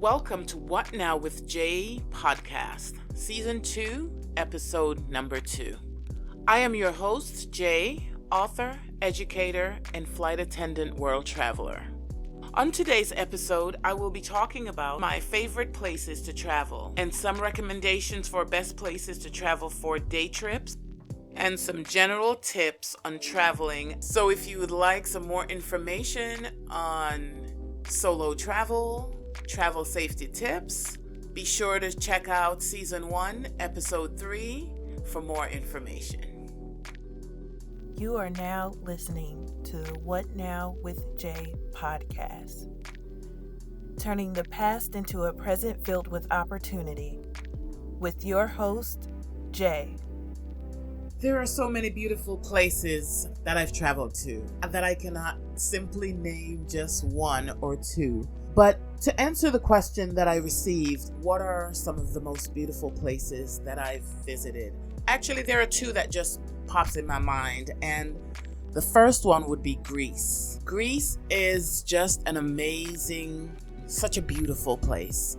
Welcome to What Now with Jay podcast, Season 2, Episode number 2. I am your host, Jay, author, educator, and flight attendant world traveler. On today's episode, I will be talking about my favorite places to travel and some recommendations for best places to travel for day trips and some general tips on traveling. So if you would like some more information on solo travel safety tips, be sure to check out Season 1, Episode 3 for more information. You are now listening to the What Now with Jay podcast, turning the past into a present filled with opportunity, with your host, Jay. There are so many beautiful places that I've traveled to that I cannot simply name just one or two. But to answer the question that I received, what are some of the most beautiful places that I've visited? Actually, there are two that just pops in my mind, and the first one would be Greece. Greece is just an amazing, such a beautiful place.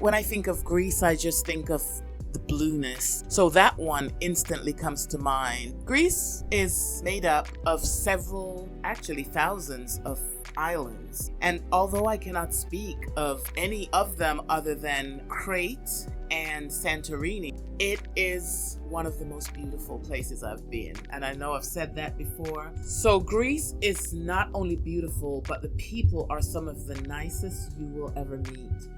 When I think of Greece, I just think of the blueness. So that one instantly comes to mind. Greece is made up of several, actually thousands of islands. And although I cannot speak of any of them other than Crete and Santorini, it is one of the most beautiful places I've been. And I know I've said that before. So Greece is not only beautiful, but the people are some of the nicest you will ever meet.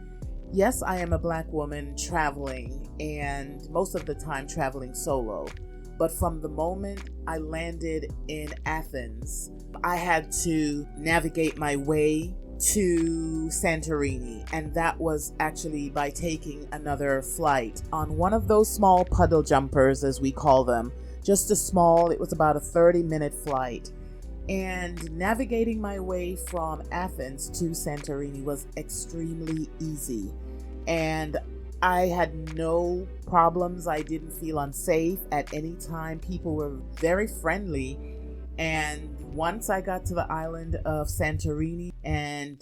Yes, I am a Black woman traveling, and most of the time traveling solo. But from the moment I landed in Athens, I had to navigate my way to Santorini, and that was actually by taking another flight on one of those small puddle jumpers, as we call them. Just it was about a 30-minute flight. And navigating my way from Athens to Santorini was extremely easy. And I had no problems. I didn't feel unsafe at any time. People were very friendly. And once I got to the island of Santorini and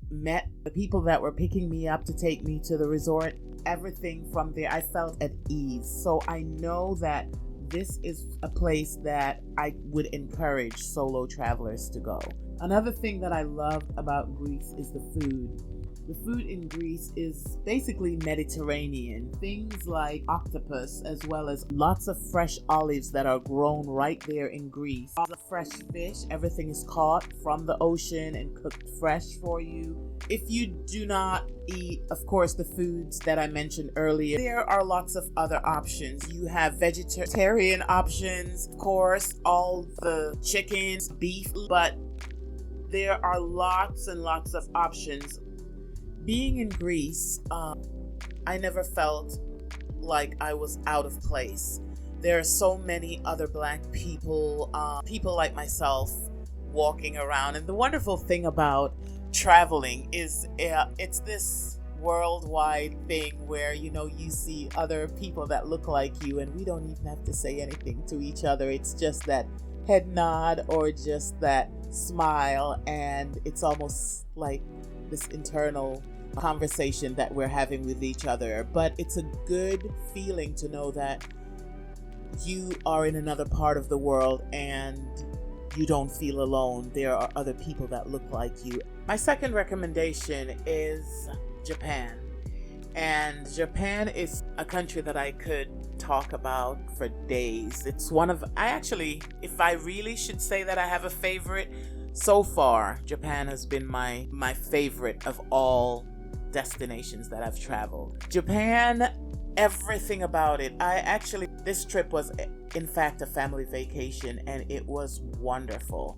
met the people that were picking me up to take me to the resort, everything from there, I felt at ease. So I know that this is a place that I would encourage solo travelers to go. Another thing that I loved about Greece is the food. The food in Greece is basically Mediterranean. Things like octopus, as well as lots of fresh olives that are grown right there in Greece. Lots of fresh fish. Everything is caught from the ocean and cooked fresh for you. If you do not eat, of course, the foods that I mentioned earlier, there are lots of other options. You have vegetarian options, of course, all the chickens, beef, but there are lots and lots of options. Being in Greece, I never felt like I was out of place. There are so many other Black people, people like myself, walking around. And the wonderful thing about traveling is it's this worldwide thing where, you see other people that look like you, and we don't even have to say anything to each other. It's just that head nod or just that smile, and it's almost like this internal conversation that we're having with each other. But it's a good feeling to know that you are in another part of the world and you don't feel alone. There are other people that look like you. My second recommendation is Japan. And Japan is a country that I could talk about for days. It's if I really should say that I have a favorite, so far, Japan has been my favorite of all destinations that I've traveled. Japan, everything about it. This trip was in fact a family vacation, and it was wonderful.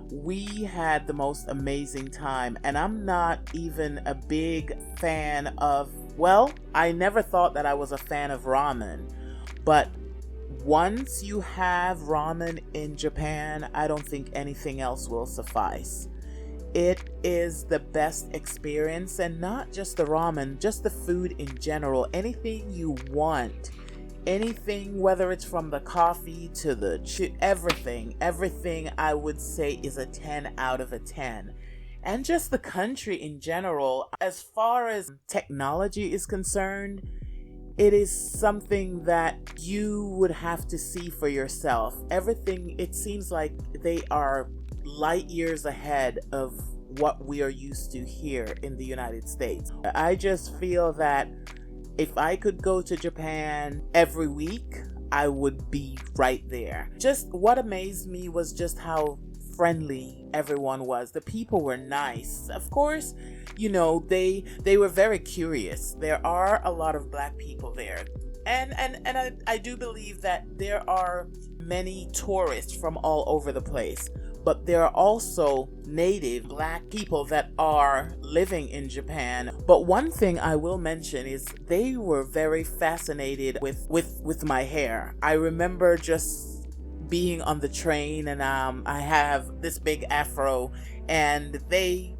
We had the most amazing time, and I'm not even a big fan of, I never thought that I was a fan of ramen, but once you have ramen in Japan, I don't think anything else will suffice. It is the best experience, and not just the ramen, just the food in general. Anything you want, anything, whether it's from the coffee to the everything I would say is a 10 out of a 10. and just the country in general. As far as technology is concerned, it is something that you would have to see for yourself. Everything, it seems like they are light years ahead of what we are used to here in the United States. I just feel that if I could go to Japan every week, I would be right there. Just what amazed me was just how friendly everyone was. The people were nice. Of course, you know, they were very curious. There are a lot of Black people there. And I do believe that there are many tourists from all over the place. But there are also native Black people that are living in Japan. But one thing I will mention is they were very fascinated with my hair. I remember just being on the train, and I have this big afro, and they,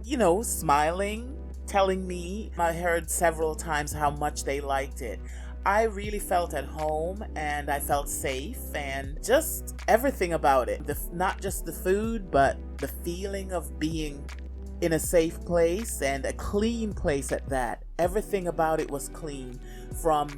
you know, smiling, telling me, I heard several times how much they liked it. I really felt at home, and I felt safe, and just everything about it. Not just the food, but the feeling of being in a safe place and a clean place at that. Everything about it was clean, from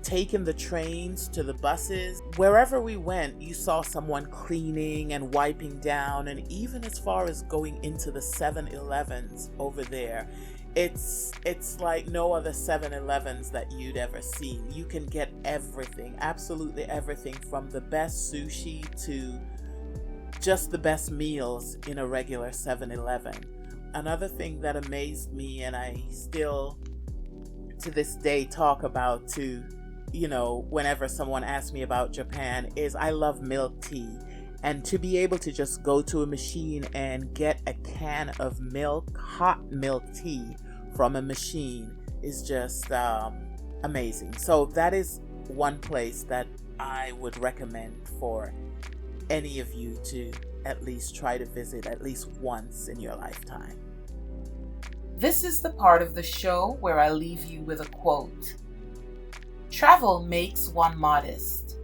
taking the trains to the buses. Wherever we went, you saw someone cleaning and wiping down, and even as far as going into the 7-Elevens over there. It's like no other 7-Elevens that you'd ever seen. You can get everything, absolutely everything, from the best sushi to just the best meals in a regular 7-Eleven. Another thing that amazed me, and I still to this day talk about to, you know, whenever someone asks me about Japan, is I love milk tea. And to be able to just go to a machine and get a can of milk, hot milk tea from a machine is just amazing. So that is one place that I would recommend for any of you to at least try to visit at least once in your lifetime. This is the part of the show where I leave you with a quote. Travel makes one modest.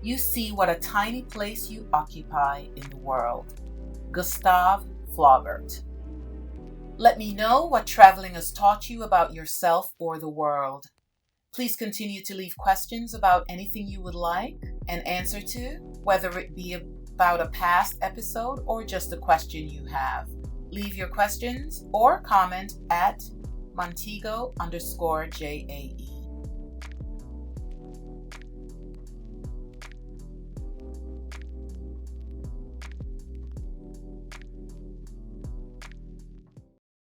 You see what a tiny place you occupy in the world. Gustav Flaubert. Let me know what traveling has taught you about yourself or the world. Please continue to leave questions about anything you would like an answer to, whether it be about a past episode or just a question you have. Leave your questions or comment at Montego_JAE.